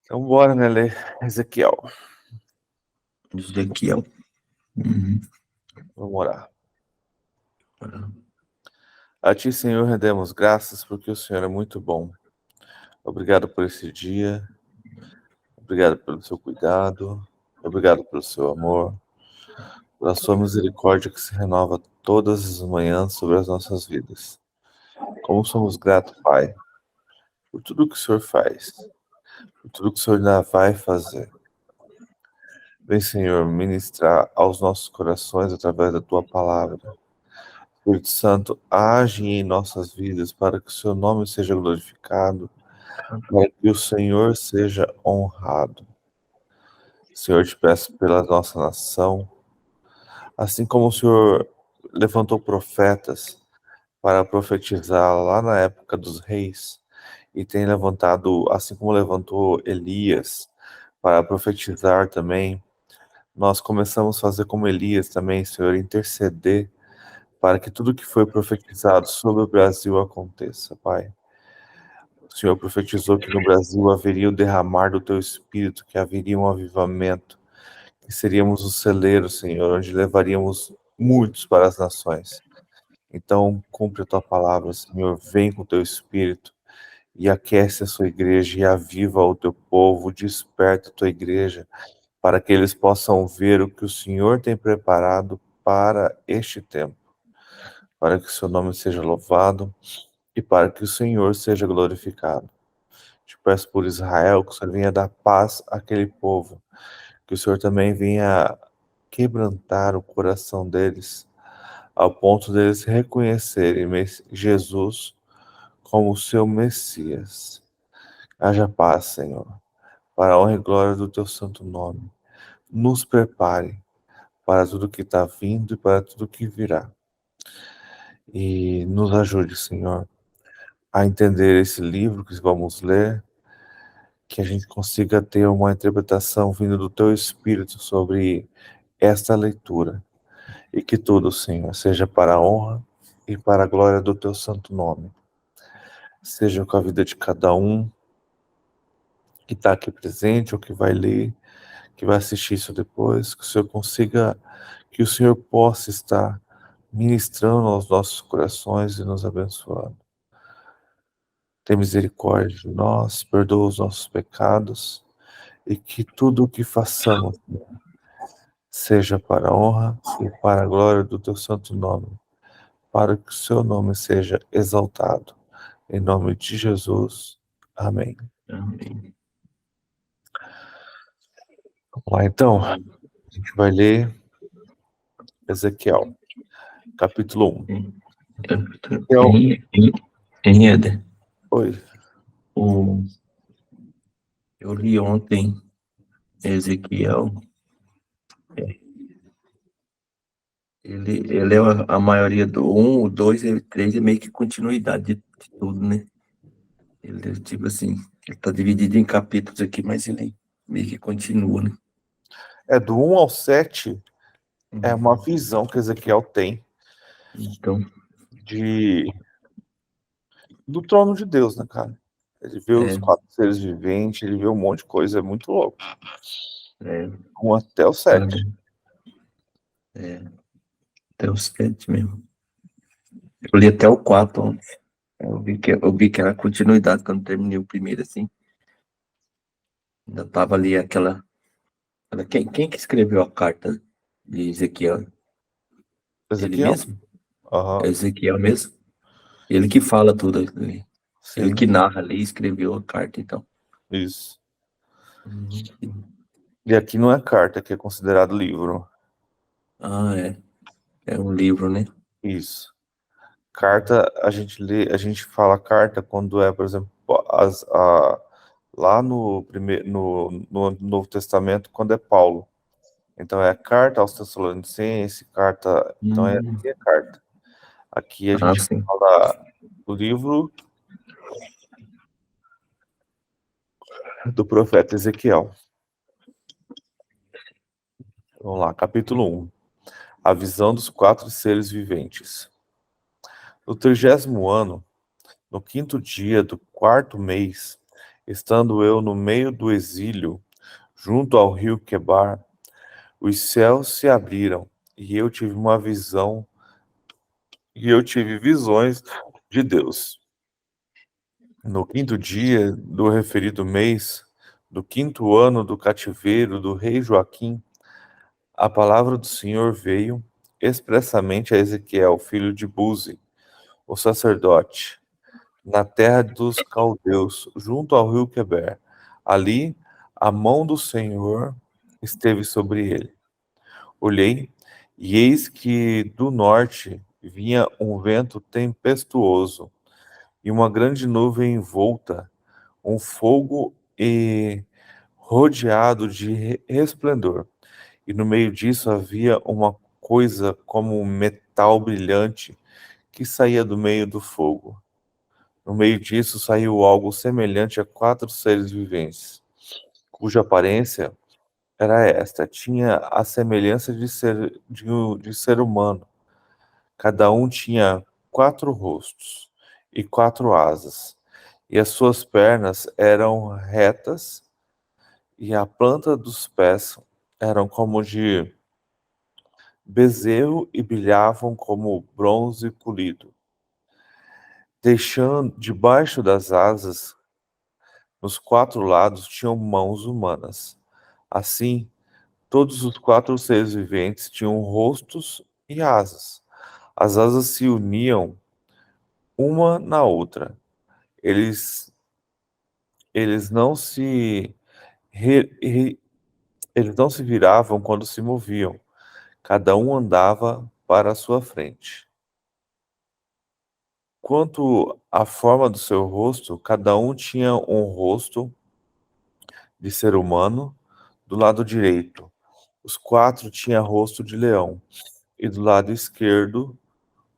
Então, bora, né, ler Ezequiel. Ezequiel. Uhum. Vamos orar. A ti, Senhor, rendemos graças, porque o Senhor é muito bom. Obrigado por esse dia. Obrigado pelo seu cuidado. Obrigado pelo seu amor. Pela sua misericórdia que se renova todas as manhãs sobre as nossas vidas. Como somos gratos, Pai, por tudo que o Senhor faz, por tudo que o Senhor ainda vai fazer. Vem, Senhor, ministrar aos nossos corações através da tua palavra. Espírito Santo, age em nossas vidas para que o seu nome seja glorificado, para que o Senhor seja honrado. Senhor, te peço pela nossa nação, assim como o Senhor levantou profetas para profetizar lá na época dos reis, e tem levantado, assim como levantou Elias para profetizar também, nós começamos a fazer como Elias também, Senhor, interceder para que tudo que foi profetizado sobre o Brasil aconteça, Pai. O Senhor profetizou que no Brasil haveria o derramar do teu Espírito, que haveria um avivamento, que seríamos o celeiro, Senhor, onde levaríamos muitos para as nações. Então, cumpre a tua palavra, Senhor, vem com o teu Espírito e aquece a sua igreja e aviva o teu povo, desperta a tua igreja, para que eles possam ver o que o Senhor tem preparado para este tempo, para que o seu nome seja louvado e para que o Senhor seja glorificado. Te peço por Israel, que o Senhor venha dar paz àquele povo, que o Senhor também venha quebrantar o coração deles, ao ponto deles reconhecerem Jesus como o seu Messias. Haja paz, Senhor, para a honra e glória do teu santo nome. Nos prepare para tudo que está vindo e para tudo que virá. E nos ajude, Senhor, a entender esse livro que vamos ler, que a gente consiga ter uma interpretação vinda do teu Espírito sobre esta leitura, e que tudo, Senhor, seja para a honra e para a glória do teu santo nome. Seja com a vida de cada um que está aqui presente, ou que vai ler, que vai assistir isso depois, que o Senhor consiga, que o Senhor possa estar ministrando aos nossos corações e nos abençoando. Tem misericórdia de nós, perdoa os nossos pecados, e que tudo o que façamos seja para a honra e para a glória do teu santo nome, para que o seu nome seja exaltado. Em nome de Jesus. Amém. Amém. Vamos lá, então. A gente vai ler Ezequiel, capítulo 1. Em Éder, Oi. eu li ontem Ezequiel. Ele é a maioria do 1, o 2 e o 3 é meio que continuidade de tudo, né? Ele é tipo assim, ele tá dividido em capítulos aqui, mas ele meio que continua, né? Do 1 ao 7 é uma visão que Ezequiel tem Então, do trono de Deus, né, cara? Ele vê os é, 4 seres viventes, ele vê um monte de coisa, é muito louco. é, 1 até o 7. até o 7 mesmo. Eu li até o 4 ontem. Eu vi que era continuidade quando terminei o primeiro, assim. Ainda tava ali quem que escreveu a carta de Ezequiel? Ele Ezequiel? mesmo? É Aham. Ezequiel mesmo? Ele que fala tudo ali. Ele que Sim, narra ali, escreveu a carta, então. isso. Uhum. E aqui não é carta, que é considerado livro. Ah, é. É um livro, né? Isso. Carta, a gente lê, a gente fala carta quando é, por exemplo, lá no Novo Testamento, quando é Paulo. Então é carta aos Tessalonicenses, carta. Então Hum. aqui é carta. Aqui a Ah, gente sim. fala o livro do profeta Ezequiel. Vamos lá, capítulo 1. A visão dos 4 seres viventes. No 30º ano, no 5º dia do 4º mês, Estando eu no meio do exílio, junto ao rio Quebar, os céus se abriram e eu tive visões de Deus. No quinto dia do referido mês, do quinto ano do cativeiro do rei Joaquim, a palavra do Senhor veio expressamente a Ezequiel, filho de Buzi, o sacerdote, na terra dos caldeus, junto ao rio Queber. Ali, a mão do Senhor esteve sobre ele. Olhei, e eis que do norte vinha um vento tempestuoso, e uma grande nuvem envolta, um fogo e rodeado de resplendor. E no meio disso havia uma coisa como um metal brilhante que saía do meio do fogo. No meio disso saiu algo semelhante a 4 seres viventes, cuja aparência era esta: tinha a semelhança de ser humano. Cada um tinha 4 rostos e 4 asas, e as suas pernas eram retas, e a planta dos pés eram como de bezerro e brilhavam como bronze polido. Deixando debaixo das asas, nos 4 lados tinham mãos humanas. Assim, todos os 4 seres viventes tinham rostos e asas. As asas se uniam uma na outra. Eles, eles não se re- re- eles não se viravam quando se moviam. Cada um andava para a sua frente. Quanto à forma do seu rosto, cada um tinha um rosto de ser humano do lado direito. Os 4 tinham rosto de leão, e do lado esquerdo,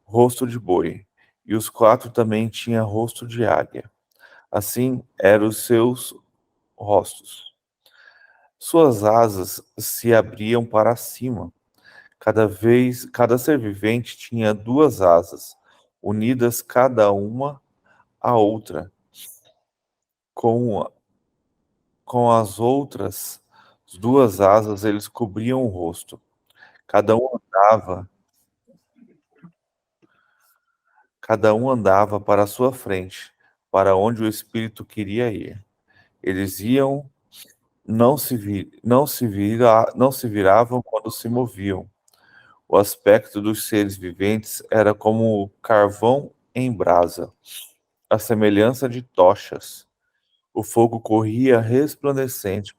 rosto de boi. E os 4 também tinham rosto de águia. Assim eram os seus rostos. Suas asas se abriam para cima. Cada ser vivente tinha 2 asas, unidas cada uma à outra. Com, com as outras 2 asas, eles cobriam o rosto. Cada um andava, cada um andava para a sua frente, para onde o Espírito queria ir. Eles iam, não se viravam quando se moviam. O aspecto dos seres viventes era como carvão em brasa, a semelhança de tochas. O fogo corria resplandecente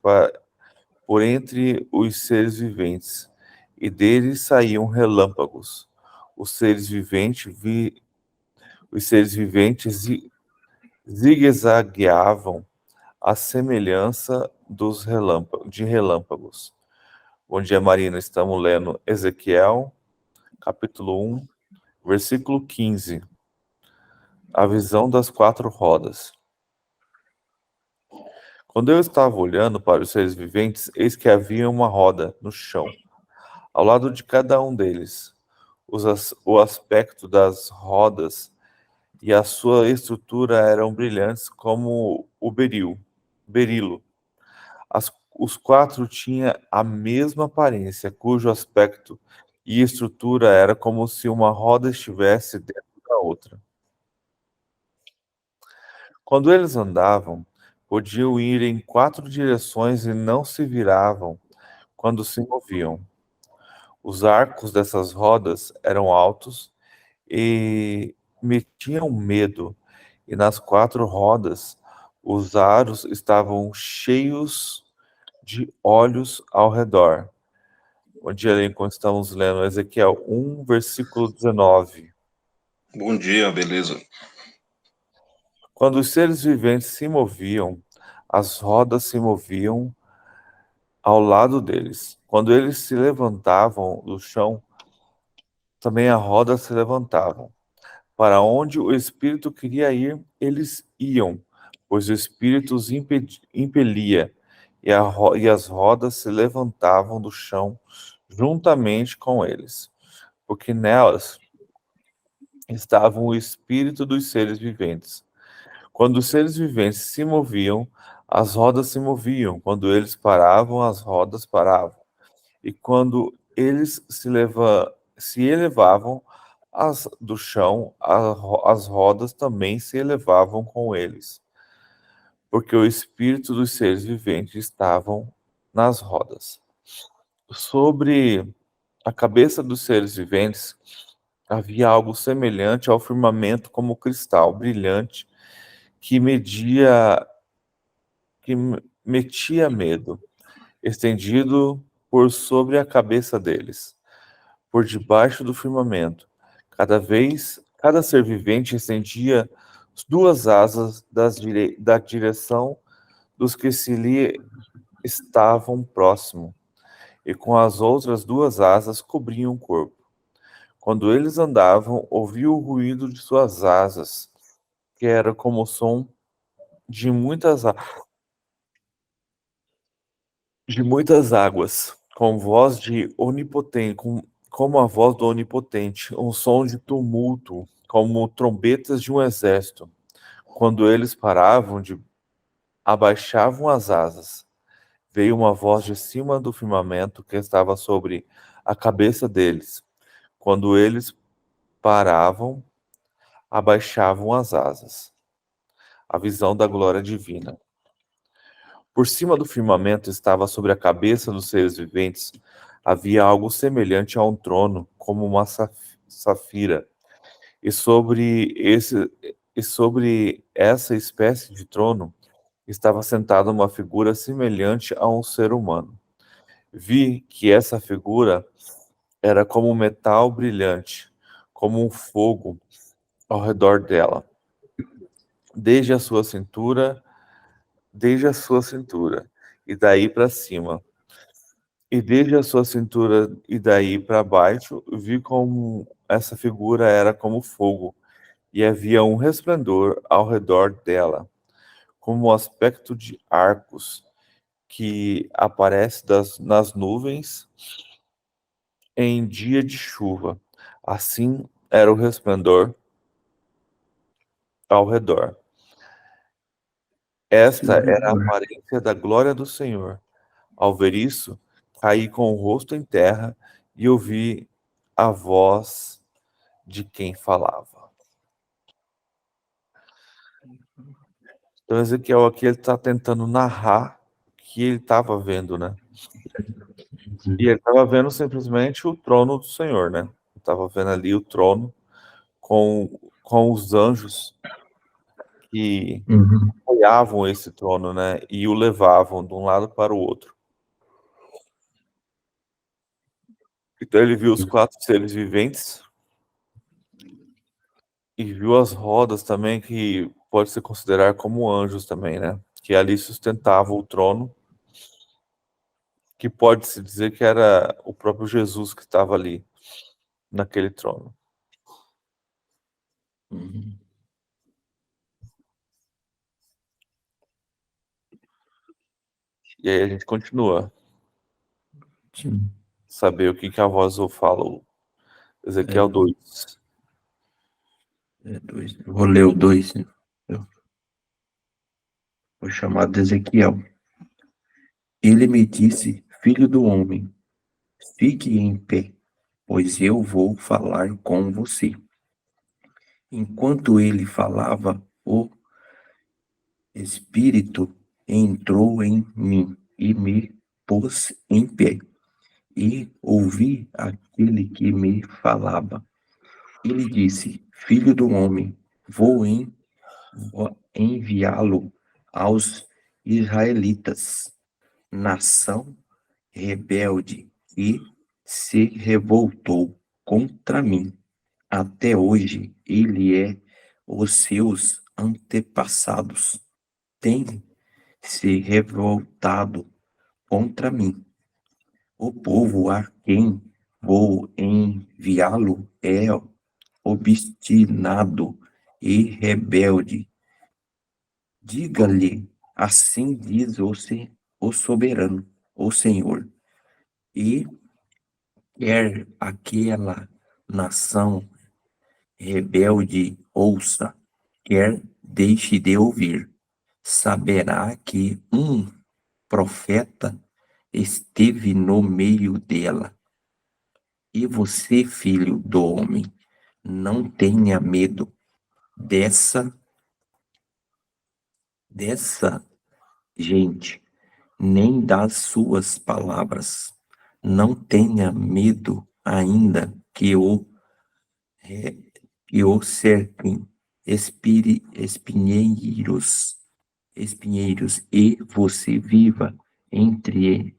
por entre os seres viventes, e deles saíam relâmpagos. Os seres viventes, os seres viventes zigue-zagueavam à semelhança de relâmpagos. Bom dia, Marina. Estamos lendo Ezequiel, capítulo 1, versículo 15. A visão das 4 rodas. Quando eu estava olhando para os seres viventes, eis que havia uma roda no chão, ao lado de cada um deles. O aspecto das rodas e a sua estrutura eram brilhantes como o berilo. Os 4 tinham a mesma aparência, cujo aspecto e estrutura era como se uma roda estivesse dentro da outra. Quando eles andavam, podiam ir em 4 direções e não se viravam quando se moviam. Os arcos dessas rodas eram altos e metiam medo, e nas 4 rodas os aros estavam cheios de olhos ao redor. Bom dia, enquanto estamos lendo Ezequiel 1, versículo 19. Bom dia, beleza? Quando os seres viventes se moviam, as rodas se moviam ao lado deles. Quando eles se levantavam do chão, também a roda se levantavam. Para onde o Espírito queria ir, eles iam, pois o Espírito os impelia, e as rodas se levantavam do chão juntamente com eles, porque nelas estava o Espírito dos seres viventes. Quando os seres viventes se moviam, as rodas se moviam. Quando eles paravam, as rodas paravam. E quando eles se elevavam do chão, as rodas também se elevavam com eles, porque o espírito dos seres viventes estavam nas rodas. Sobre a cabeça dos seres viventes havia algo semelhante ao firmamento como cristal brilhante que metia medo, estendido por sobre a cabeça deles, por debaixo do firmamento. Cada ser vivente estendia duas asas da direção dos que se lhe estavam próximo, e com as outras duas asas cobriam o corpo. Quando eles andavam, ouviam o ruído de suas asas, que era como o som de muitas águas, com voz de onipotente, como a voz do onipotente, um som de tumulto, como trombetas de um exército. Quando eles abaixavam as asas, veio uma voz de cima do firmamento que estava sobre a cabeça deles. Quando eles paravam, abaixavam as asas. A visão da glória divina. Por cima do firmamento estava sobre a cabeça dos seres viventes, havia algo semelhante a um trono, como uma safira. E sobre essa espécie de trono estava sentada uma figura semelhante a um ser humano. Vi que essa figura era como um metal brilhante, como um fogo ao redor dela, desde a sua cintura e daí para cima. E desde a sua cintura e daí para baixo, vi como essa figura era como fogo, e havia um resplendor ao redor dela, como o aspecto de arcos que aparece nas nuvens em dia de chuva. Assim era o resplendor ao redor. Esta era a aparência da glória do Senhor. Ao ver isso, caí com o rosto em terra e ouvi a voz de quem falava. Então, Ezequiel aqui ele está tentando narrar o que ele estava vendo, né? E ele estava vendo simplesmente o trono do Senhor, né? Estava vendo ali o trono com os anjos que apoiavam esse trono, né? E o levavam de um lado para o outro. Então ele viu os 4 seres viventes e viu as rodas também, que pode se considerar como anjos também, né? Que ali sustentavam o trono, que pode-se dizer que era o próprio Jesus que estava ali, naquele trono. E aí a gente continua. Sim. Saber o que a voz fala. Ezequiel 2. Vou ler o 2. Né? O chamado Ezequiel. Ele me disse, filho do homem, fique em pé, pois eu vou falar com você. Enquanto ele falava, o Espírito entrou em mim e me pôs em pé. E ouvi aquele que me falava. Ele disse, filho do homem, vou enviá-lo aos israelitas, nação rebelde e se revoltou contra mim. Até hoje ele os seus antepassados têm se revoltado contra mim. O povo a quem vou enviá-lo é obstinado e rebelde. Diga-lhe, assim diz o soberano, o Senhor, e quer aquela nação rebelde ouça, quer deixe de ouvir. Saberá que um profeta esteve no meio dela. E você, filho do homem, não tenha medo dessa gente, nem das suas palavras. Não tenha medo ainda que o cerquem espinheiros, e você viva entre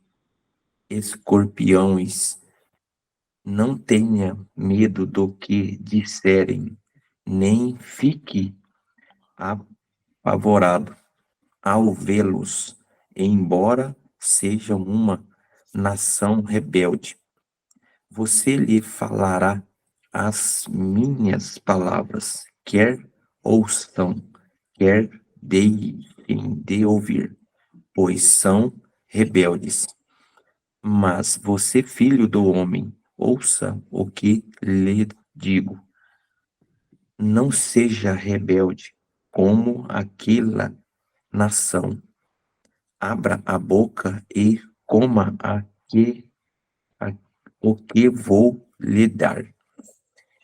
escorpiões. Não tenha medo do que disserem, nem fique apavorado ao vê-los, embora sejam uma nação rebelde. Você lhe falará as minhas palavras, quer ouçam, quer deixem de ouvir, pois são rebeldes. Mas você, filho do homem, ouça o que lhe digo. Não seja rebelde como aquela nação. Abra a boca e coma a- o que vou lhe dar.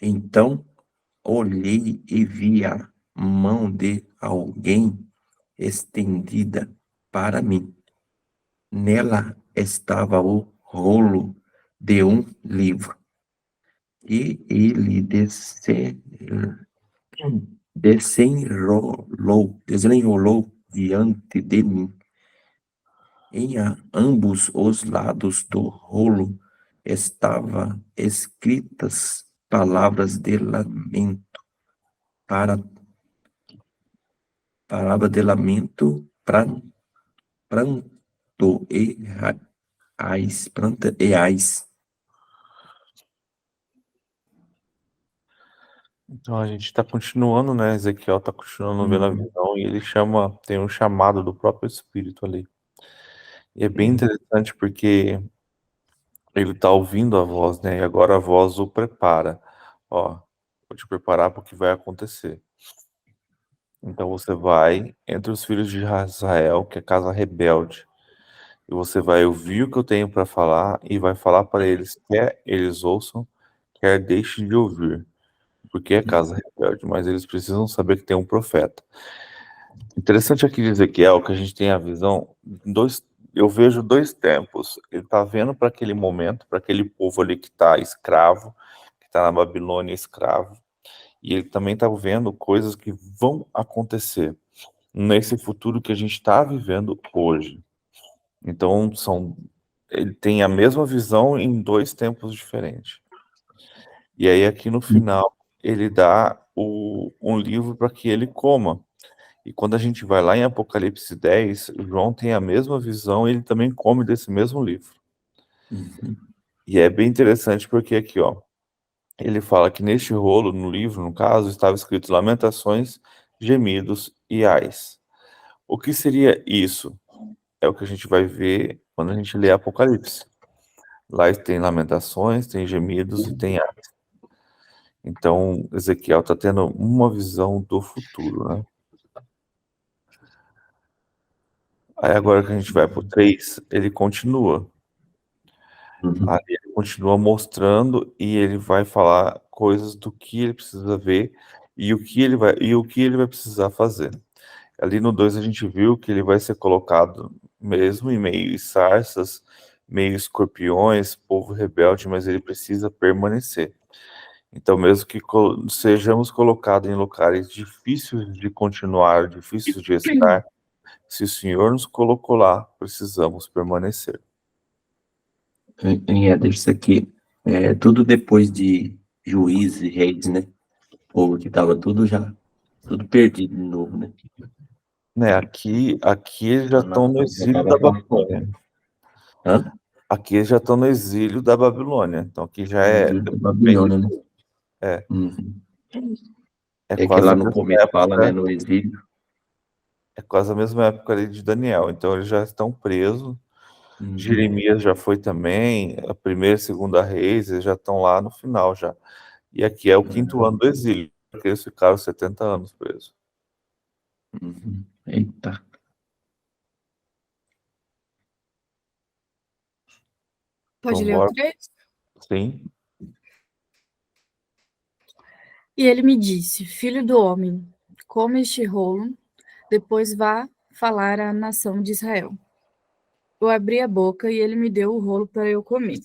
Então olhei e vi a mão de alguém estendida para mim. Nela estava o rolo de um livro, e ele desenrolou diante de mim. Em ambos os lados do rolo estavam escritas palavras de lamento, para palavra de lamento, pranto e ais. Então a gente está continuando, né? Ezequiel está continuando vendo a Uhum. visão e ele tem um chamado do próprio Espírito ali. E é bem interessante porque ele está ouvindo a voz, né? E agora a voz o prepara. Ó, vou te preparar para o que vai acontecer. Então você vai entre os filhos de Israel, que é casa rebelde, e você vai ouvir o que eu tenho para falar e vai falar para eles, quer eles ouçam, quer deixem de ouvir, porque é casa rebelde, mas eles precisam saber que tem um profeta. Interessante aqui de Ezequiel que a gente tem a visão, eu vejo dois tempos. Ele está vendo para aquele momento, para aquele povo ali que está escravo, que está na Babilônia escravo, e ele também está vendo coisas que vão acontecer nesse futuro que a gente está vivendo hoje. Então, ele tem a mesma visão em dois tempos diferentes. E aí, aqui no final, ele dá um livro para que ele coma. E quando a gente vai lá em Apocalipse 10, João tem a mesma visão e ele também come desse mesmo livro. Uhum. E é bem interessante porque aqui, ó, ele fala que neste rolo, no livro, no caso, estava escrito lamentações, gemidos e ais. O que seria isso? É o que a gente vai ver quando a gente lê Apocalipse. Lá tem lamentações, tem gemidos e tem ais. Então, Ezequiel está tendo uma visão do futuro, né? Aí agora que a gente vai para o 3, ele continua. Uhum. Aí ele continua mostrando e ele vai falar coisas do que ele precisa ver e o que ele vai precisar fazer. Ali no 2 a gente viu que ele vai ser colocado mesmo em meio sarças, meio escorpiões, povo rebelde, mas ele precisa permanecer. Então, mesmo que sejamos colocados em locais difíceis de continuar, difíceis de estar, se o Senhor nos colocou lá, precisamos permanecer. Em Éder, isso aqui é tudo depois de Juízes e Reis, né? O povo que estava tudo perdido de novo, né? Né, aqui eles já A estão no nação já exílio estava da afastada. Babilônia. Hã? Aqui eles já estão no exílio da Babilônia. Então aqui já No é exílio da bem, Babilônia, né? é, Uhum. é É que quase lá a no mesma começo fala, né? época, No exílio. é quase a mesma época ali de Daniel. Então eles já estão presos. Uhum. Jeremias já foi também, a primeira e segunda reis, eles já estão lá no final já. E aqui é o quinto ano do exílio, porque eles ficaram 70 anos presos. Eita. Pode ler o Vambora. 3? Sim. E ele me disse: Filho do homem, come este rolo, depois vá falar à nação de Israel. Eu abri a boca e ele me deu o rolo para eu comer.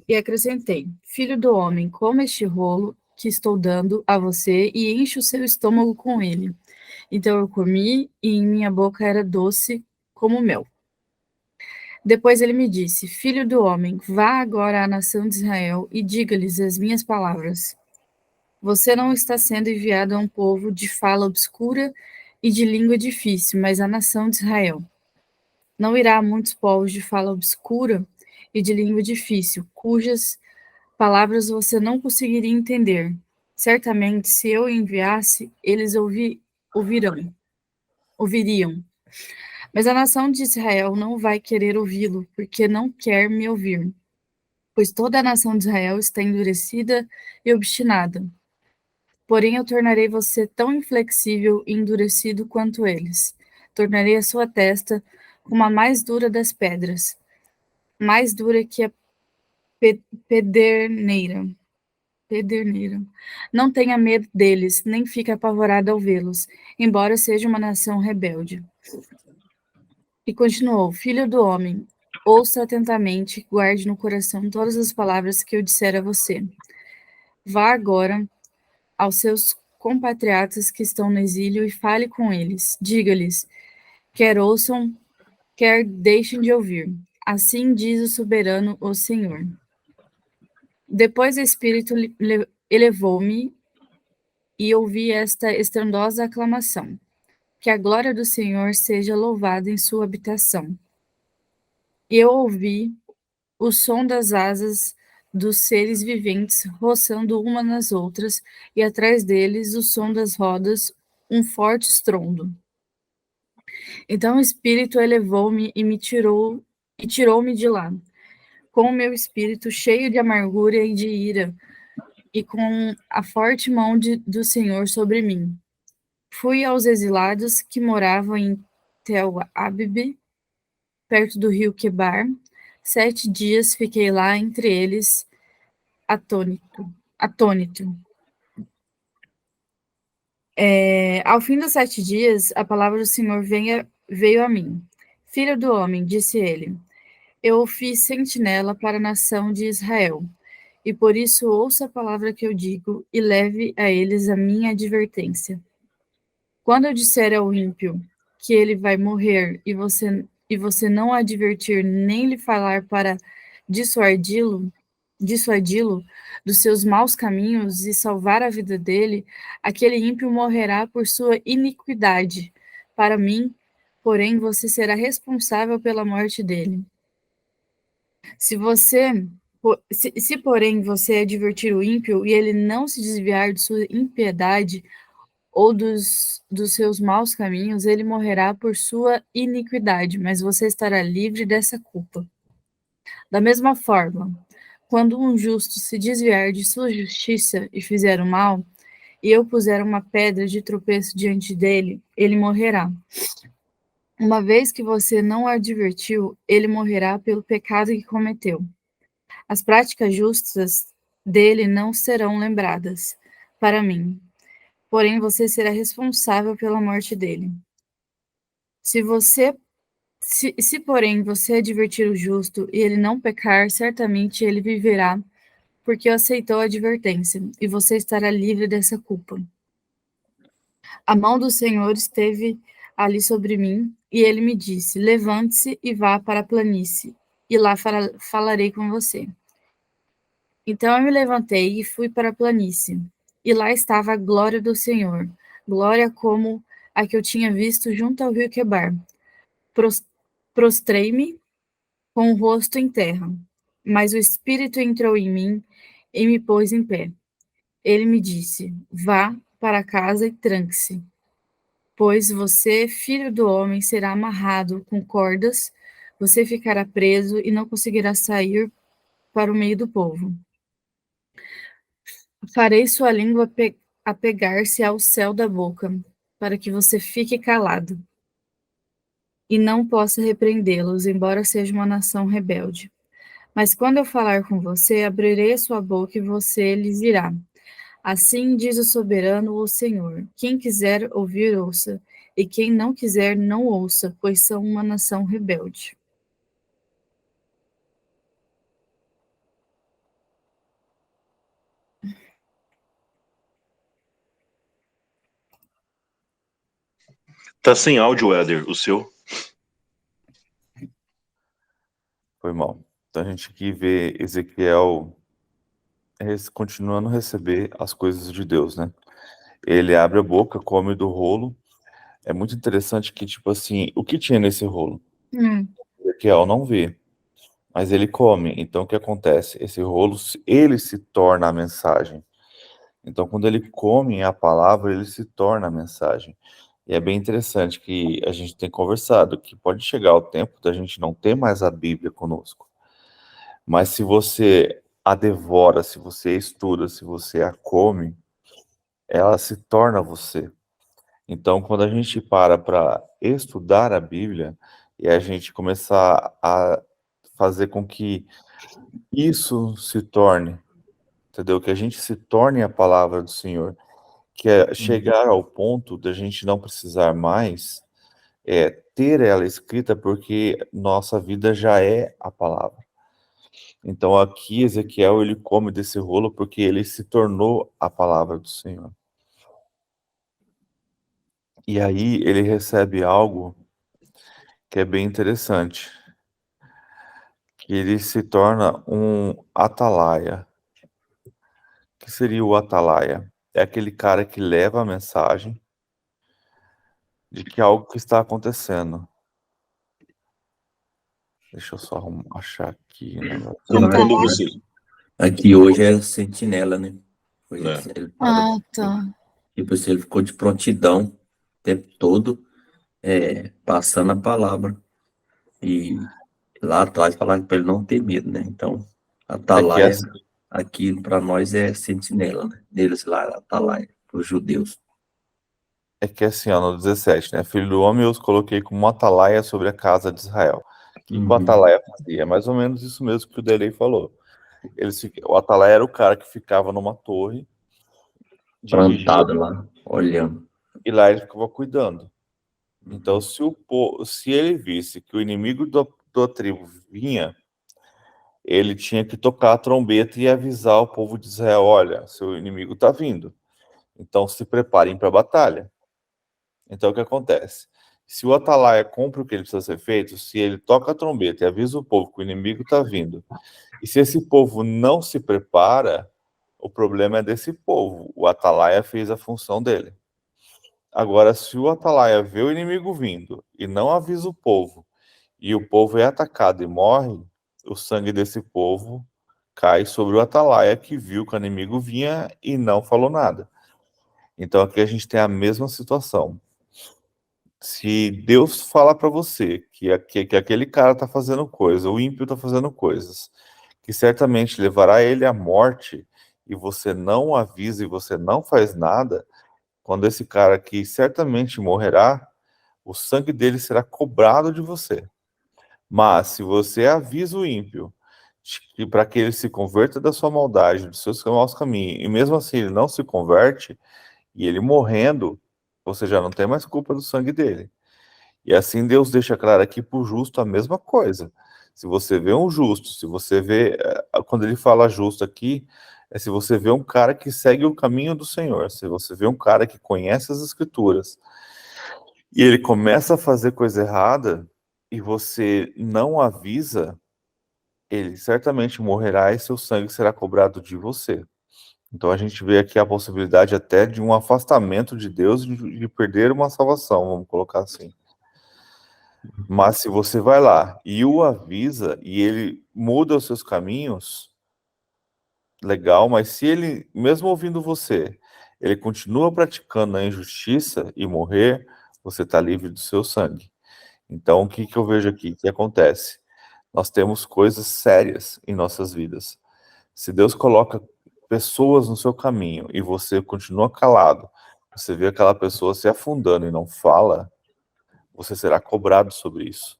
E acrescentei: Filho do homem, coma este rolo que estou dando a você e enche o seu estômago com ele. Então eu comi e em minha boca era doce como mel. Depois ele me disse: Filho do homem, vá agora à nação de Israel e diga-lhes as minhas palavras. Você não está sendo enviado a um povo de fala obscura e de língua difícil, mas à nação de Israel. Não irá a muitos povos de fala obscura e de língua difícil, cujas palavras você não conseguiria entender. Certamente, se eu enviasse, eles ouviriam. Mas a nação de Israel não vai querer ouvi-lo, porque não quer me ouvir. Pois toda a nação de Israel está endurecida e obstinada. Porém, eu tornarei você tão inflexível e endurecido quanto eles. Tornarei a sua testa como a mais dura das pedras, mais dura que a pederneira. Pederneira. Não tenha medo deles, nem fique apavorado ao vê-los, embora seja uma nação rebelde. E continuou: Filho do homem, ouça atentamente, guarde no coração todas as palavras que eu disser a você. Vá agora aos seus compatriotas que estão no exílio e fale com eles. Diga-lhes, quer ouçam, quer deixem de ouvir. Assim diz o soberano, o Senhor. Depois o Espírito elevou-me e ouvi esta estrondosa aclamação. Que a glória do Senhor seja louvada em sua habitação. E eu ouvi o som das asas dos seres viventes roçando uma nas outras, e atrás deles o som das rodas, um forte estrondo. Então o Espírito elevou-me e tirou-me de lá, com o meu espírito cheio de amargura e de ira, e com a forte mão do Senhor sobre mim. Fui aos exilados que moravam em Tel Abibe, perto do rio Quebar. 7 dias fiquei lá entre eles, atônito. Ao fim dos 7 dias, a palavra do Senhor veio a mim. Filho do homem, disse ele, eu o fiz sentinela para a nação de Israel, e por isso ouça a palavra que eu digo e leve a eles a minha advertência. Quando eu disser ao ímpio que ele vai morrer e você não advertir nem lhe falar para dissuadi-lo dos seus maus caminhos e salvar a vida dele, aquele ímpio morrerá por sua iniquidade. Para mim, porém, você será responsável pela morte dele. Se porém você advertir o ímpio e ele não se desviar de sua impiedade ou dos seus maus caminhos, ele morrerá por sua iniquidade, mas você estará livre dessa culpa. Da mesma forma, quando um justo se desviar de sua justiça e fizer o mal, e eu puser uma pedra de tropeço diante dele, ele morrerá. Uma vez que você não o advertiu, ele morrerá pelo pecado que cometeu. As práticas justas dele não serão lembradas para mim, porém você será responsável pela morte dele. Se porém você advertir o justo e ele não pecar, certamente ele viverá, porque aceitou a advertência, e você estará livre dessa culpa. A mão do Senhor esteve ali sobre mim, e ele me disse: levante-se e vá para a planície, e lá falarei com você. Então eu me levantei e fui para a planície, e lá estava a glória do Senhor, glória como a que eu tinha visto junto ao rio Quebar. Prostrei-me com o rosto em terra, mas o Espírito entrou em mim e me pôs em pé. Ele me disse: vá para casa e tranque-se, pois você, filho do homem, será amarrado com cordas, você ficará preso e não conseguirá sair para o meio do povo. Farei sua língua apegar-se ao céu da boca, para que você fique calado e não possa repreendê-los, embora seja uma nação rebelde. Mas quando eu falar com você, abrirei a sua boca e você lhes dirá. Assim diz o soberano, o Senhor. Quem quiser ouvir, ouça, e quem não quiser, não ouça, pois são uma nação rebelde. Tá sem áudio, Éder, o seu? Foi mal. Então a gente aqui vê Ezequiel continuando a receber as coisas de Deus, né? Ele abre a boca, come do rolo. É muito interessante que, tipo assim, o que tinha nesse rolo? Ezequiel não vê, mas ele come. Então o que acontece? Esse rolo, ele se torna a mensagem. Então quando ele come a palavra, ele se torna a mensagem. E é bem interessante que a gente tem conversado que pode chegar o tempo da gente não ter mais a Bíblia conosco. Mas se você a devora, se você a estuda, se você a come, ela se torna você. Então, quando a gente para estudar a Bíblia e a gente começar a fazer com que isso se torne, entendeu? Que a gente se torne a palavra do Senhor, que é chegar ao ponto da gente não precisar mais ter ela escrita, porque nossa vida já é a palavra. Então aqui Ezequiel ele come desse rolo porque ele se tornou a palavra do Senhor. E aí ele recebe algo que é bem interessante, que ele se torna um atalaia. O que seria o atalaia? É aquele cara que leva a mensagem de que algo que está acontecendo. Deixa eu só achar aqui o negócio. Quando você. Aqui hoje é sentinela, né? Hoje É. ele fala, Tá. tipo assim, ele ficou de prontidão o tempo todo, passando a palavra. E lá atrás falaram para ele não ter medo, né? Então, É que atalaia, aqui para nós é sentinela, né? Deles lá, atalaia, para os judeus. assim, ó, no 17, né? Filho do homem, eu os coloquei como um atalaia sobre a casa de Israel. O que o atalaia fazia? É mais ou menos isso mesmo que o Delei falou. O atalaia era o cara que ficava numa torre de vigia Plantado lá, olhando. e lá ele ficava cuidando. Então, se ele visse que o inimigo da tribo vinha, ele tinha que tocar a trombeta e avisar o povo de Israel: olha, seu inimigo está vindo. Então, se preparem para a batalha. Então, o que acontece? Se o atalaia cumpre o que ele precisa ser feito, se ele toca a trombeta e avisa o povo que o inimigo está vindo, e se esse povo não se prepara, o problema é desse povo. O atalaia fez a função dele. Agora, se o atalaia vê o inimigo vindo e não avisa o povo, e o povo é atacado e morre, o sangue desse povo cai sobre o atalaia que viu que o inimigo vinha e não falou nada. Então aqui a gente tem a mesma situação. Se Deus fala para você que aquele cara está fazendo coisa, o ímpio está fazendo coisas, que certamente levará ele à morte, e você não avisa e você não faz nada, quando esse cara aqui certamente morrerá, o sangue dele será cobrado de você. Mas se você avisa o ímpio para que ele se converta da sua maldade, dos seus maus caminhos, e mesmo assim ele não se converte, e ele morrendo, você já não tem mais culpa do sangue dele. E assim Deus deixa claro aqui para o justo a mesma coisa. Se você vê um justo, se você vê, quando ele fala justo aqui, é se você vê um cara que segue o caminho do Senhor, se você vê um cara que conhece as Escrituras, e ele começa a fazer coisa errada, e você não avisa, ele certamente morrerá e seu sangue será cobrado de você. Então a gente vê aqui a possibilidade até de um afastamento de Deus, de perder uma salvação, vamos colocar assim. Mas se você vai lá e o avisa e ele muda os seus caminhos, legal, mas se ele, mesmo ouvindo você, ele continua praticando a injustiça e morrer, você está livre do seu sangue. Então, o que eu vejo aqui? O que acontece? Nós temos coisas sérias em nossas vidas. Se Deus coloca pessoas no seu caminho e você continua calado, você vê aquela pessoa se afundando e não fala, você será cobrado sobre isso.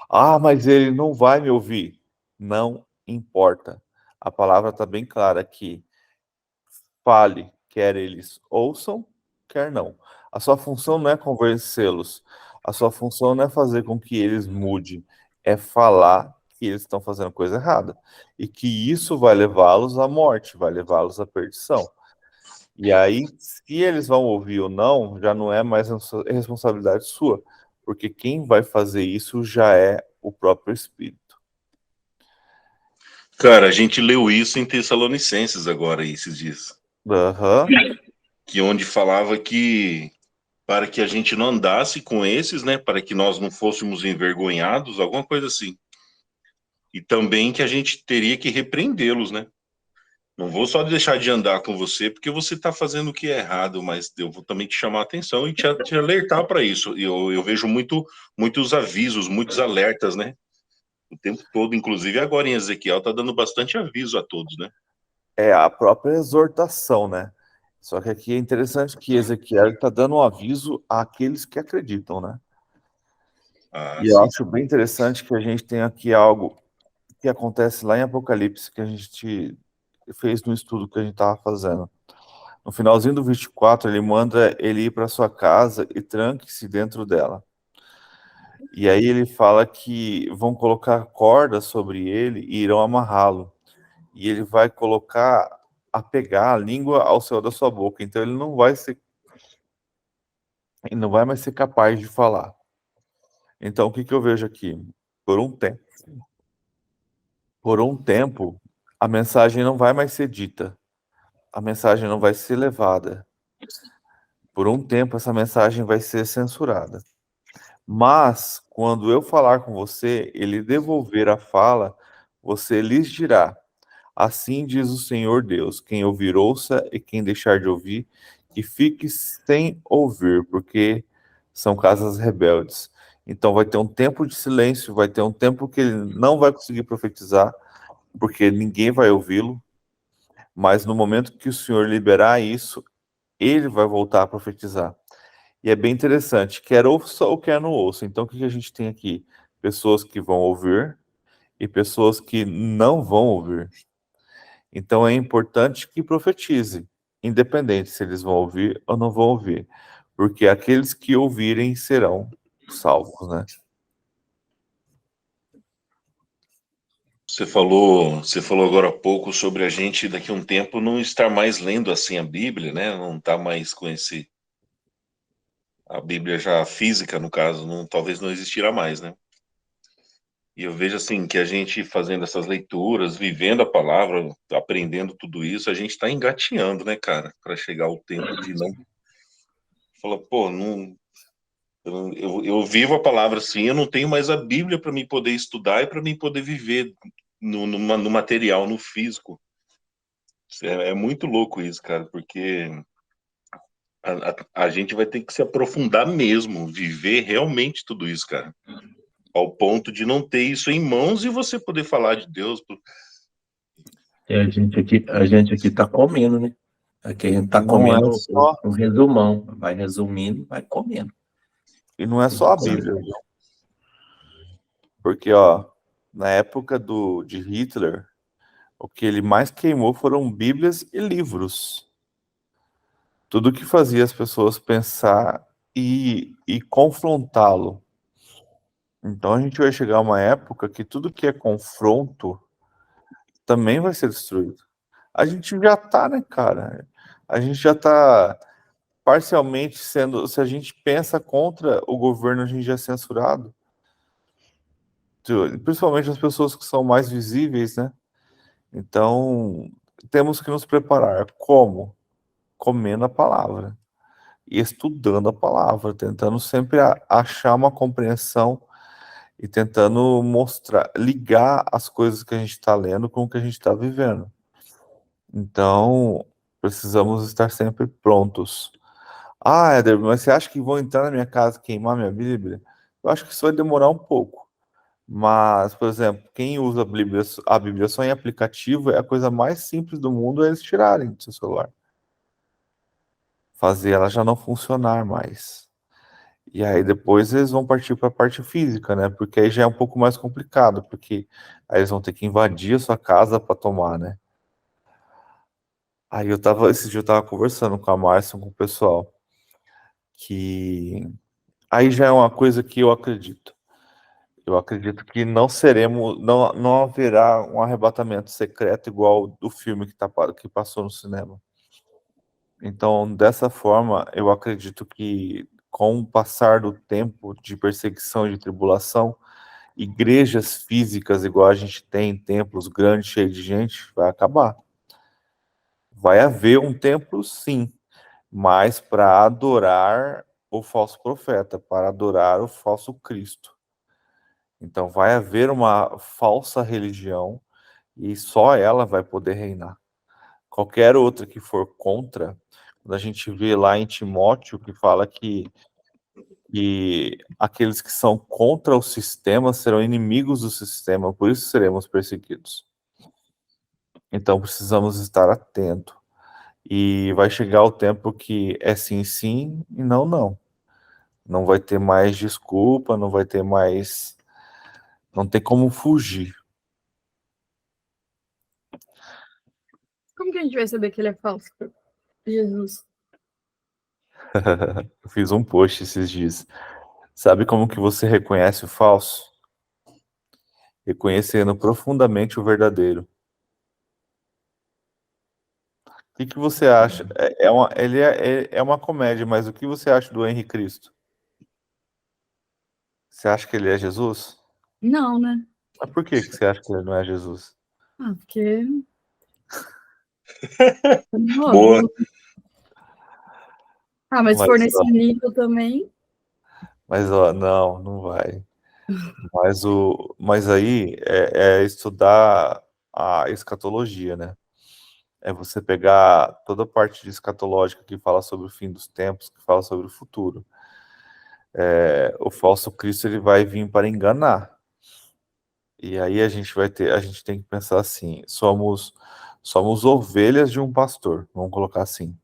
Ah, mas ele não vai me ouvir. Não importa. A palavra está bem clara aqui. Fale, quer eles ouçam, quer não. A sua função não é convencê-los. A sua função não é fazer com que eles mudem. É falar que eles estão fazendo coisa errada. E que isso vai levá-los à morte, vai levá-los à perdição. E aí, se eles vão ouvir ou não, já não é mais responsabilidade sua. Porque quem vai fazer isso já é o próprio Espírito. Cara, a gente leu isso em Tessalonicenses agora, esses dias. Aham. Que onde falava que para que a gente não andasse com esses, né? Para que nós não fôssemos envergonhados, alguma coisa assim. E também que a gente teria que repreendê-los, né? Não vou só deixar de andar com você porque você está fazendo o que é errado, mas eu vou também te chamar a atenção e te alertar para isso. Eu vejo muitos avisos, muitos alertas, né? O tempo todo, inclusive agora em Ezequiel, está dando bastante aviso a todos, né? É a própria exortação, né? Só que aqui é interessante que Ezequiel está dando um aviso àqueles que acreditam, né? Ah, E eu sim. acho bem interessante que a gente tem aqui algo que acontece lá em Apocalipse, que a gente fez no estudo que a gente estava fazendo. No finalzinho do 24, ele manda ele ir para sua casa e tranque-se dentro dela. E aí ele fala que vão colocar cordas sobre ele e irão amarrá-lo. E ele vai apegar a língua ao céu da sua boca. Então ele não vai mais ser capaz de falar. Então o que eu vejo aqui? Por um tempo, a mensagem não vai mais ser dita. A mensagem não vai ser levada. Por um tempo, essa mensagem vai ser censurada. Mas, quando eu falar com você, ele devolver a fala, você lhes dirá: assim diz o Senhor Deus, quem ouvir ouça, e quem deixar de ouvir, que fique sem ouvir, porque são casas rebeldes. Então vai ter um tempo de silêncio, vai ter um tempo que ele não vai conseguir profetizar, porque ninguém vai ouvi-lo, mas no momento que o Senhor liberar isso, ele vai voltar a profetizar. E é bem interessante, quer ouça ou quer não ouça. Então o que a gente tem aqui? Pessoas que vão ouvir e pessoas que não vão ouvir. Então é importante que profetize, independente se eles vão ouvir ou não vão ouvir, porque aqueles que ouvirem serão salvos, né? Você falou agora há pouco sobre a gente daqui a um tempo não estar mais lendo assim a Bíblia, né? Não estar mais com a Bíblia já física, no caso, talvez não existirá mais, né? E eu vejo assim que a gente fazendo essas leituras, vivendo a palavra, aprendendo tudo isso, a gente está engatinhando, né, cara, para chegar ao tempo de não falar, pô, não, eu vivo a palavra assim, eu não tenho mais a Bíblia para mim poder estudar e para mim poder viver no material, no físico. É muito louco isso, cara, porque a gente vai ter que se aprofundar mesmo, viver realmente tudo isso, cara. Ao ponto de não ter isso em mãos e você poder falar de Deus. E a gente aqui tá comendo, né? Aqui a gente tá Não é comendo só, um resumão. Vai resumindo, vai comendo. e não é só a Bíblia, viu? Porque, ó, na época de Hitler, o que ele mais queimou foram Bíblias e livros. Tudo que fazia as pessoas pensar e confrontá-lo. Então a gente vai chegar a uma época que tudo que é confronto também vai ser destruído. A gente já tá, né, cara? A gente já tá parcialmente sendo. Se a gente pensa contra o governo, a gente já é censurado. Principalmente as pessoas que são mais visíveis, né? Então temos que nos preparar. Como? Comendo a palavra. E estudando a palavra, tentando sempre achar uma compreensão e tentando mostrar, ligar as coisas que a gente está lendo com o que a gente está vivendo. Então, precisamos estar sempre prontos. Ah, Éder, mas você acha que vão entrar na minha casa e queimar minha Bíblia? Eu acho que isso vai demorar um pouco. Mas, por exemplo, quem usa a Bíblia só em aplicativo, é a coisa mais simples do mundo é eles tirarem do seu celular. fazer ela já não funcionar mais. E aí depois eles vão partir para a parte física, né? Porque aí já é um pouco mais complicado, porque aí eles vão ter que invadir a sua casa para tomar, né? Aí esse dia eu tava conversando com a Márcia, com o pessoal, que aí já é uma coisa que eu acredito. Eu acredito que não haverá um arrebatamento secreto igual do filme que passou no cinema. Então, dessa forma, eu acredito que com o passar do tempo de perseguição e de tribulação, igrejas físicas igual a gente tem, templos grandes, cheios de gente, vai acabar. Vai haver um templo, sim, mas para adorar o falso profeta, para adorar o falso Cristo. Então vai haver uma falsa religião e só ela vai poder reinar. Qualquer outra que for contra, quando a gente vê lá em Timóteo que fala que aqueles que são contra o sistema serão inimigos do sistema, por isso seremos perseguidos. Então precisamos estar atentos. E vai chegar o tempo que é sim, sim e não, não. Não vai ter mais desculpa, não vai ter mais. Não tem como fugir. Como que a gente vai saber que ele é falso? Jesus. Eu fiz um post esses dias. Sabe como que você reconhece o falso? Reconhecendo profundamente o verdadeiro. O que você acha? É uma comédia, mas o que você acha do Henri Cristo? Você acha que ele é Jesus? Não, né? Mas por que você acha que ele não é Jesus? Ah, porque. Boa. Óbvio. Ah, mas se Mas, for nesse ó, nível também. não vai. Mas aí é estudar a escatologia, né? É você pegar toda a parte de escatológica que fala sobre o fim dos tempos, que fala sobre o futuro. O falso Cristo ele vai vir para enganar. E aí a gente tem que pensar assim, somos ovelhas de um pastor, vamos colocar assim.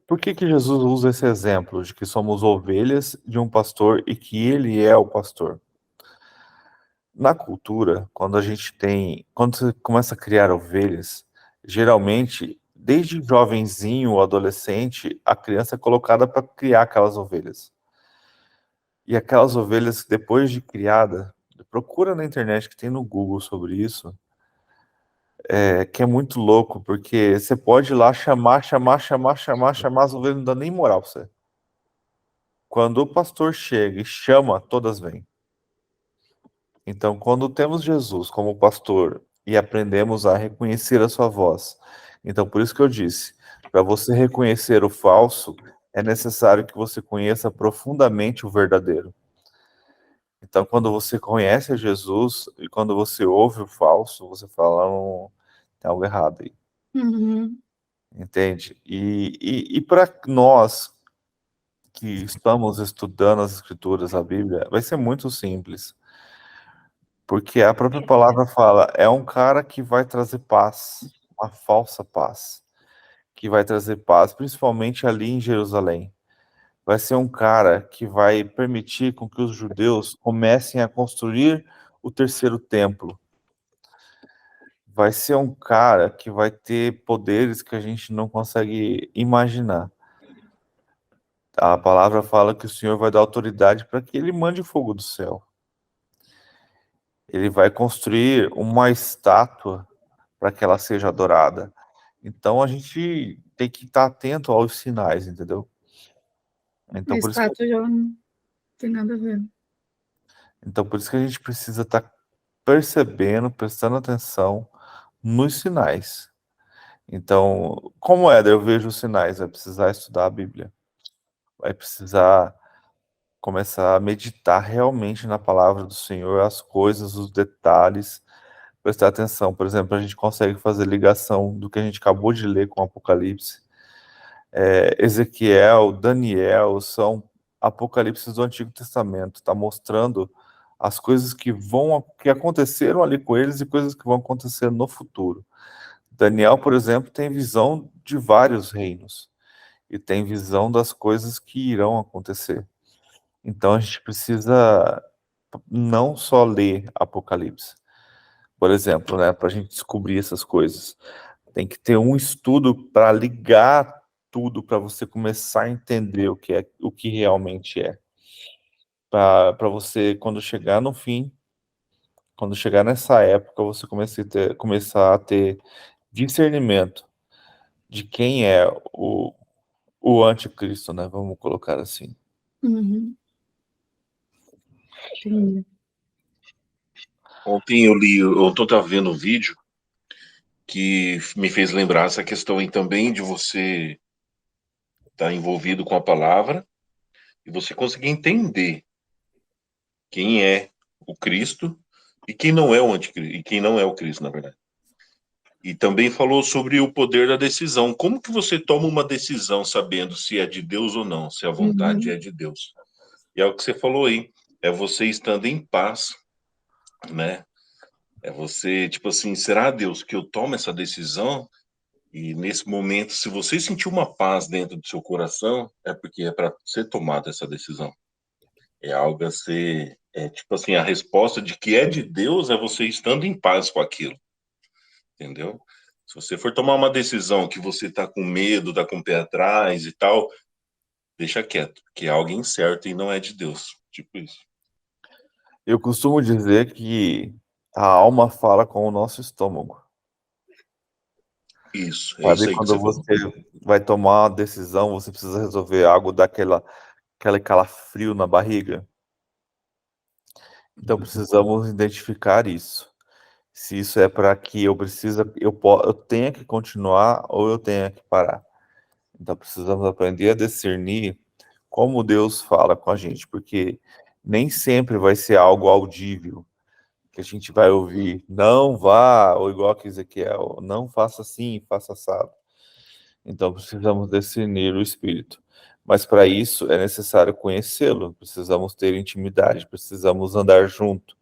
Por que Jesus usa esse exemplo de que somos ovelhas de um pastor e que ele é o pastor? Na cultura, quando você começa a criar ovelhas, geralmente, desde jovenzinho ou adolescente, a criança é colocada para criar aquelas ovelhas. E aquelas ovelhas, depois de criada, procura na internet que tem no Google sobre isso, que é muito louco, porque você pode ir lá chamar, as ovelhas não dá nem moral pra você. Quando o pastor chega e chama, todas vêm. Então, quando temos Jesus como pastor e aprendemos a reconhecer a sua voz, então por isso que eu disse, para você reconhecer o falso, é necessário que você conheça profundamente o verdadeiro. Então, quando você conhece a Jesus e quando você ouve o falso, você fala, não, tem algo errado aí, Uhum. entende? E para nós que estamos estudando as Escrituras, a Bíblia, vai ser muito simples. Porque a própria palavra fala, é um cara que vai trazer paz, uma falsa paz, que vai trazer paz, principalmente ali em Jerusalém. Vai ser um cara que vai permitir com que os judeus comecem a construir o terceiro templo. Vai ser um cara que vai ter poderes que a gente não consegue imaginar. A palavra fala que o Senhor vai dar autoridade para que ele mande fogo do céu. Ele vai construir uma estátua para que ela seja adorada. Então a gente tem que estar atento aos sinais, entendeu? A Então estátua já não tem nada a ver. por isso que a gente precisa estar percebendo, prestando atenção nos sinais. Então, como Éder, eu vejo os sinais, vai precisar estudar a Bíblia, vai precisar começar a meditar realmente na palavra do Senhor, as coisas, os detalhes, prestar atenção. Por exemplo, a gente consegue fazer ligação do que a gente acabou de ler com o Apocalipse. Ezequiel, Daniel, são apocalipses do Antigo Testamento, está mostrando as coisas que aconteceram ali com eles e coisas que vão acontecer no futuro. Daniel, por exemplo, tem visão de vários reinos e tem visão das coisas que irão acontecer. Então a gente precisa não só ler Apocalipse, por exemplo, né, para a gente descobrir essas coisas. Tem que ter um estudo para ligar tudo, para você começar a entender o que realmente é. Para você, quando chegar no fim, quando chegar nessa época, você começar a ter discernimento de quem é o anticristo, né? Vamos colocar assim. Uhum. Entendi. Ontem eu tô vendo um vídeo que me fez lembrar essa questão aí também de você estar envolvido com a palavra e você conseguir entender quem é o Cristo e quem não é o anticristo, e quem não é o Cristo, na verdade. E também falou sobre o poder da decisão. Como que você toma uma decisão sabendo se é de Deus ou não, se a vontade é de Deus? E é o que você falou aí, é você estando em paz, né? É você, tipo assim, será, Deus, que eu tomo essa decisão? E nesse momento, se você sentir uma paz dentro do seu coração, é porque é para ser tomada essa decisão. É algo a ser, tipo assim, a resposta de que é de Deus é você estando em paz com aquilo, entendeu? Se você for tomar uma decisão que você tá com medo, tá com o pé atrás e tal, deixa quieto, que é algo incerto e não é de Deus. Tipo isso. Eu costumo dizer que a alma fala com o nosso estômago. Isso, é Sabe isso aí que quando você falou. você vai tomar uma decisão, você precisa resolver algo aquele calafrio na barriga? Então precisamos identificar isso. Se isso é para que eu tenha que continuar ou eu tenha que parar. Então precisamos aprender a discernir como Deus fala com a gente, porque nem sempre vai ser algo audível que a gente vai ouvir. Não vá, ou igual que Ezequiel, não faça assim, faça assado. Então precisamos discernir o Espírito. Mas para isso é necessário conhecê-lo, precisamos ter intimidade, precisamos andar junto,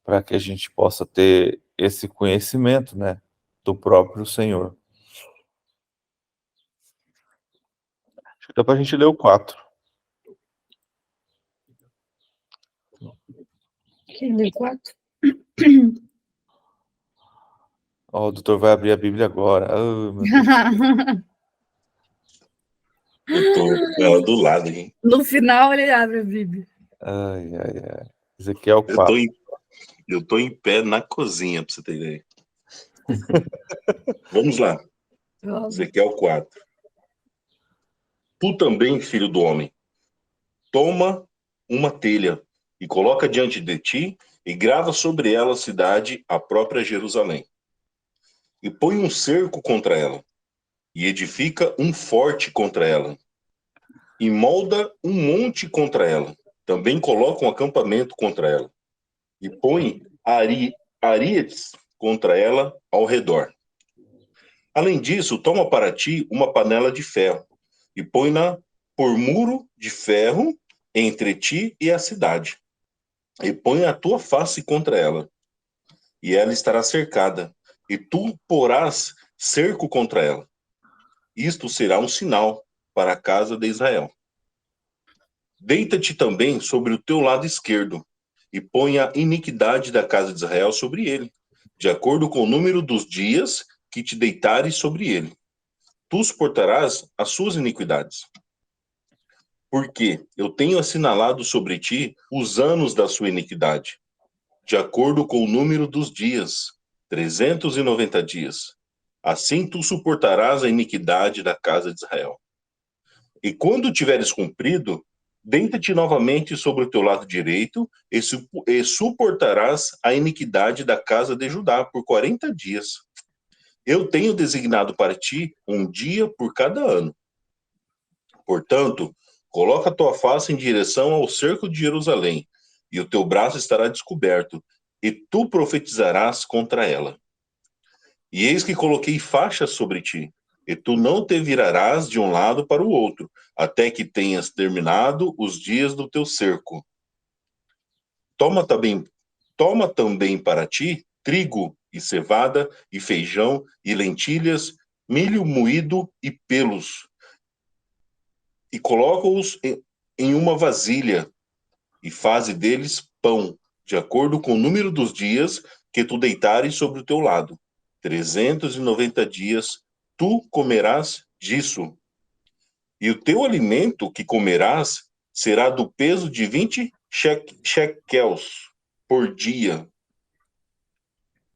para que a gente possa ter esse conhecimento, né, do próprio Senhor. Acho que dá para a gente ler o 4. Quem lê 4? Ó, o doutor vai abrir a Bíblia agora. Oh, meu Deus. Eu tô com ela do lado aqui. No final ele abre a Bíblia. Ai, ai, ai. Ezequiel Eu tô 4. eu tô em pé na cozinha, pra você ter ideia. Vamos lá. Ezequiel 4. Tu também, filho do homem, toma uma telha e coloca diante de ti e grava sobre ela a cidade, a própria Jerusalém. E põe um cerco contra ela e edifica um forte contra ela. E molda um monte contra ela. Também coloca um acampamento contra ela. E põe arietes contra ela ao redor. Além disso, toma para ti uma panela de ferro e põe-na por muro de ferro entre ti e a cidade. E põe a tua face contra ela, e ela estará cercada, e tu porás cerco contra ela. Isto será um sinal para a casa de Israel. Deita-te também sobre o teu lado esquerdo, e põe a iniquidade da casa de Israel sobre ele, de acordo com o número dos dias que te deitares sobre ele. Tu suportarás as suas iniquidades. Porque eu tenho assinalado sobre ti os anos da sua iniquidade, de acordo com o número dos dias, 390 dias. Assim tu suportarás a iniquidade da casa de Israel. E quando tiveres cumprido, deita-te novamente sobre o teu lado direito e suportarás a iniquidade da casa de Judá por 40 dias. Eu tenho designado para ti um dia por cada ano. Portanto, coloca a tua face em direção ao cerco de Jerusalém, e o teu braço estará descoberto, e tu profetizarás contra ela. E eis que coloquei faixas sobre ti, e tu não te virarás de um lado para o outro, até que tenhas terminado os dias do teu cerco. Toma também para ti trigo e cevada, e feijão, e lentilhas, milho moído e pelos, e coloca-os em uma vasilha, e faze deles pão, de acordo com o número dos dias que tu deitares sobre o teu lado. 390 dias tu comerás disso. E o teu alimento que comerás será do peso de 20 shekels por dia.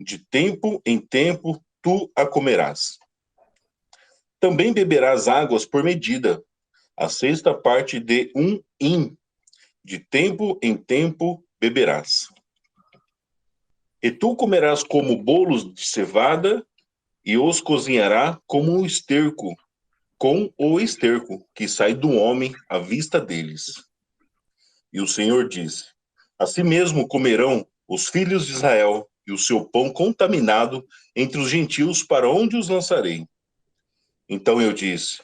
De tempo em tempo tu a comerás. Também beberás águas por medida, a sexta parte de um hin. De tempo em tempo beberás. E tu comerás como bolos de cevada, e os cozinhará como o esterco, com o esterco que sai do homem à vista deles. E o Senhor disse: assim mesmo comerão os filhos de Israel e o seu pão contaminado entre os gentios, para onde os lançarei. Então eu disse: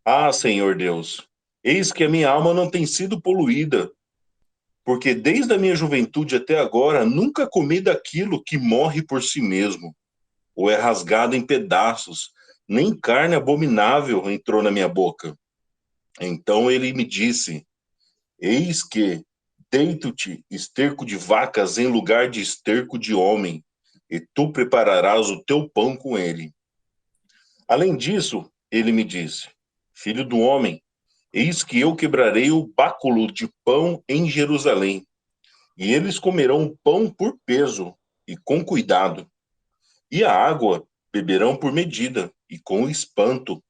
ah, Senhor Deus, eis que a minha alma não tem sido poluída, porque desde a minha juventude até agora nunca comi daquilo que morre por si mesmo, ou é rasgado em pedaços, nem carne abominável entrou na minha boca. Então ele me disse: eis que deito-te esterco de vacas em lugar de esterco de homem, e tu prepararás o teu pão com ele. Além disso, ele me disse: filho do homem, eis que eu quebrarei o báculo de pão em Jerusalém, e eles comerão pão por peso e com cuidado, e a água beberão por medida e com espanto,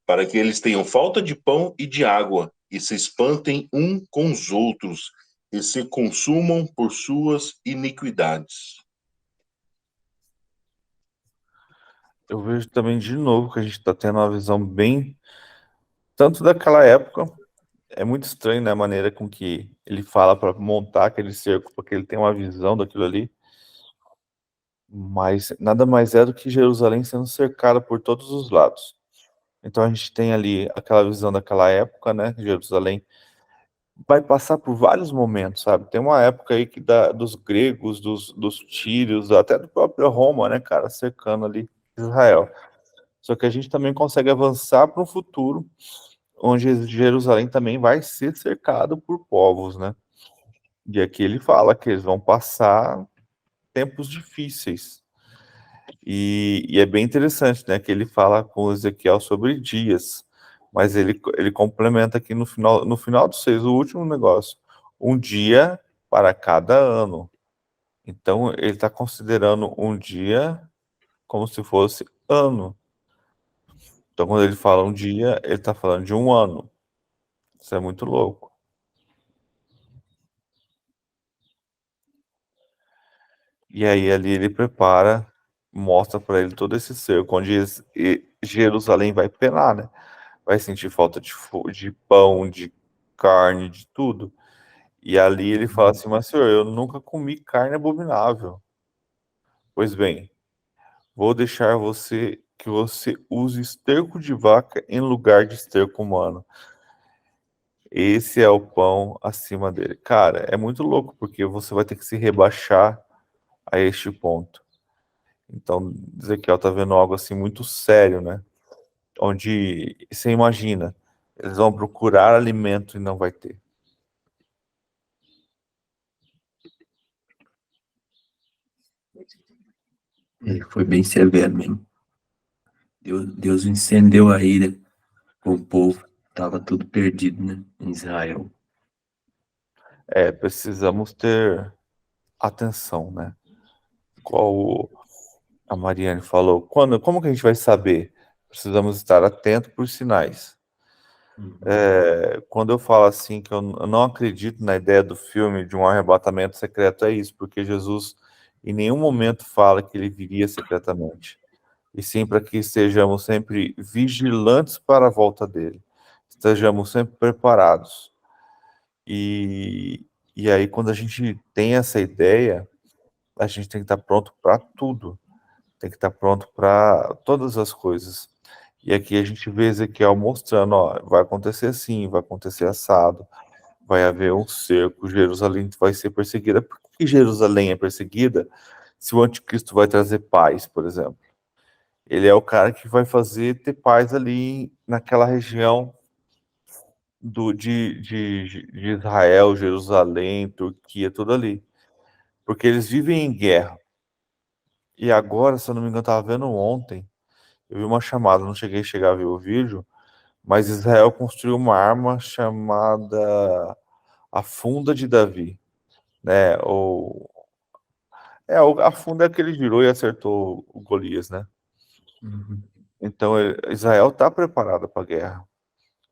para que eles tenham falta de pão e de água, e se espantem um com os outros, e se consumam por suas iniquidades. Eu vejo também de novo que a gente está tendo uma visão bem, tanto daquela época, é muito estranho, né, a maneira com que ele fala para montar aquele cerco, porque ele tem uma visão daquilo ali, mas nada mais é do que Jerusalém sendo cercada por todos os lados. Então a gente tem ali aquela visão daquela época, né, Jerusalém vai passar por vários momentos, sabe? Tem uma época aí que dos gregos, dos tírios, até do próprio Roma, né, cara, cercando ali Israel. Só que a gente também consegue avançar para um futuro onde Jerusalém também vai ser cercado por povos, né? E aqui ele fala que eles vão passar tempos difíceis. E é bem interessante, né? Que ele fala com Ezequiel sobre dias, mas ele complementa aqui no final do 6, o último negócio, um dia para cada ano. Então ele está considerando um dia como se fosse ano. Então quando ele fala um dia, ele está falando de um ano. Isso é muito louco. E aí ali ele prepara, mostra para ele todo esse cerco, onde Jerusalém vai penar, né? Vai sentir falta de pão, de carne, de tudo. E ali ele fala assim, mas senhor, eu nunca comi carne abominável. Pois bem, vou deixar que você use esterco de vaca em lugar de esterco humano. Esse é o pão acima dele. Cara, é muito louco, porque você vai ter que se rebaixar a este ponto. Então, Ezequiel tá vendo algo assim muito sério, né? Onde você imagina, eles vão procurar alimento e não vai ter. Foi bem severo mesmo. Deus incendeu a ira com o povo. Tava tudo perdido, né? Em Israel. Precisamos ter atenção, né? Qual a Mariane falou. Como que a gente vai saber? Precisamos estar atentos por sinais. Quando eu falo assim que eu não acredito na ideia do filme de um arrebatamento secreto, é isso, porque Jesus em nenhum momento fala que ele viria secretamente. E sim para que estejamos sempre vigilantes para a volta dele. Estejamos sempre preparados. E aí, quando a gente tem essa ideia, a gente tem que estar pronto para tudo. Tem que estar pronto para todas as coisas. E aqui a gente vê Ezequiel mostrando, ó, vai acontecer assim, vai acontecer assado, vai haver um cerco, Jerusalém vai ser perseguida. Por que Jerusalém é perseguida? se o anticristo vai trazer paz, por exemplo. Ele é o cara que vai fazer ter paz ali naquela região de Israel, Jerusalém, Turquia, tudo ali. Porque eles vivem em guerra. E agora, se eu não me engano, eu estava vendo ontem, eu vi uma chamada, não cheguei a ver o vídeo, mas Israel construiu uma arma chamada a Funda de Davi, né? A Funda é que ele virou e acertou o Golias, né? Então, Israel está preparado para a guerra.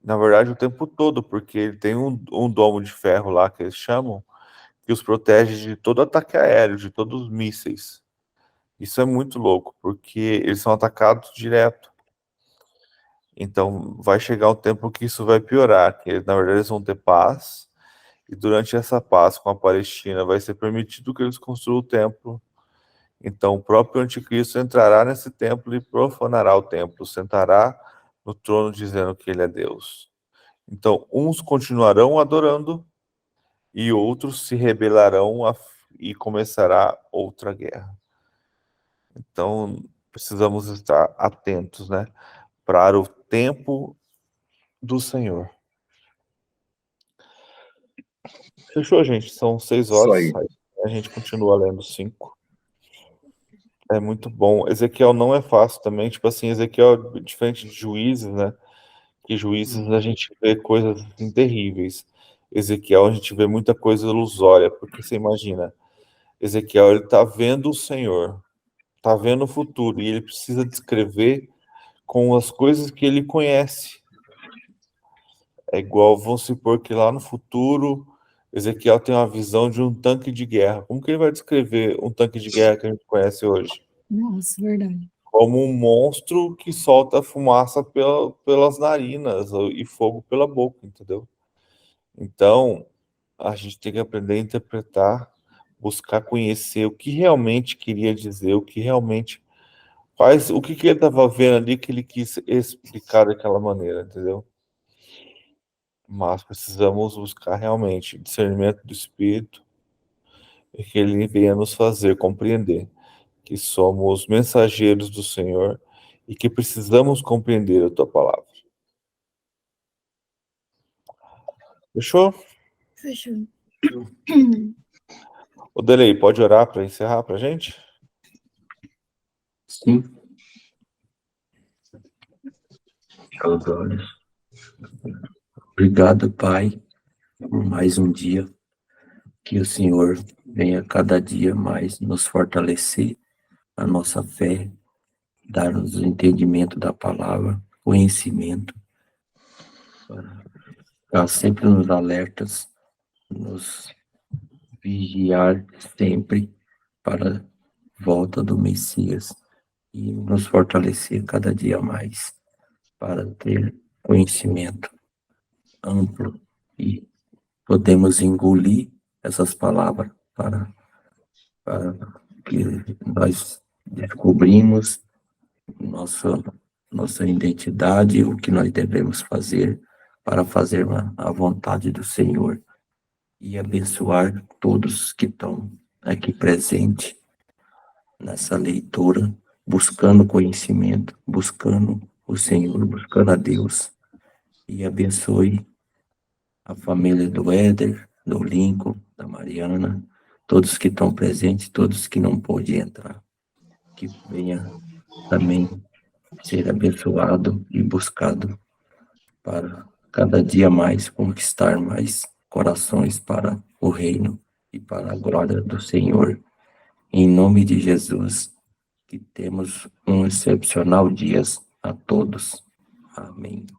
Na verdade, o tempo todo, porque ele tem um domo de ferro lá, que eles chamam, que os protege de todo ataque aéreo, de todos os mísseis. Isso é muito louco, porque eles são atacados direto. Então, vai chegar um tempo que isso vai piorar, que na verdade eles vão ter paz, e durante essa paz com a Palestina vai ser permitido que eles construam o templo. Então, o próprio anticristo entrará nesse templo e profanará o templo, sentará no trono dizendo que ele é Deus. Então, uns continuarão adorando e outros se rebelarão e começará outra guerra. Então, precisamos estar atentos, né, para o tempo do Senhor. Fechou, gente? São 6 horas. Isso aí. A gente continua lendo 5. É muito bom. Ezequiel não é fácil também. Tipo assim, Ezequiel é diferente de Juízes, né? Que Juízes a gente vê coisas assim, terríveis. Ezequiel a gente vê muita coisa ilusória. Porque você imagina, Ezequiel ele tá vendo o Senhor, tá vendo o futuro. E ele precisa descrever com as coisas que ele conhece. É igual, vamos supor que lá no futuro, Ezequiel tem uma visão de um tanque de guerra. Como que ele vai descrever um tanque de guerra que a gente conhece hoje? Nossa, verdade. Como um monstro que solta fumaça pelas narinas e fogo pela boca, entendeu? Então, a gente tem que aprender a interpretar, buscar conhecer o que realmente queria dizer, o que realmente faz, o que ele estava vendo ali que ele quis explicar daquela maneira, entendeu? Mas precisamos buscar realmente discernimento do Espírito e que Ele venha nos fazer compreender que somos mensageiros do Senhor e que precisamos compreender a Tua palavra. Fechou? Fechou. O Delei, pode orar para encerrar para a gente? Sim. Fecha os olhos. Obrigado, Pai, por mais um dia. Que o Senhor venha cada dia mais nos fortalecer a nossa fé, dar-nos o entendimento da palavra, conhecimento, para estar sempre nos alertas, nos vigiar sempre para a volta do Messias e nos fortalecer cada dia mais para ter conhecimento amplo e podemos engolir essas palavras para que nós descobrimos nossa identidade, o que nós devemos fazer para fazer a vontade do Senhor e abençoar todos que estão aqui presentes nessa leitura, buscando conhecimento, buscando o Senhor, buscando a Deus, e abençoe a família do Éder, do Lincoln, da Mariana, todos que estão presentes, todos que não pôde entrar, que venha também ser abençoado e buscado para cada dia mais conquistar mais corações para o reino e para a glória do Senhor. Em nome de Jesus, que temos um excepcional dia a todos. Amém.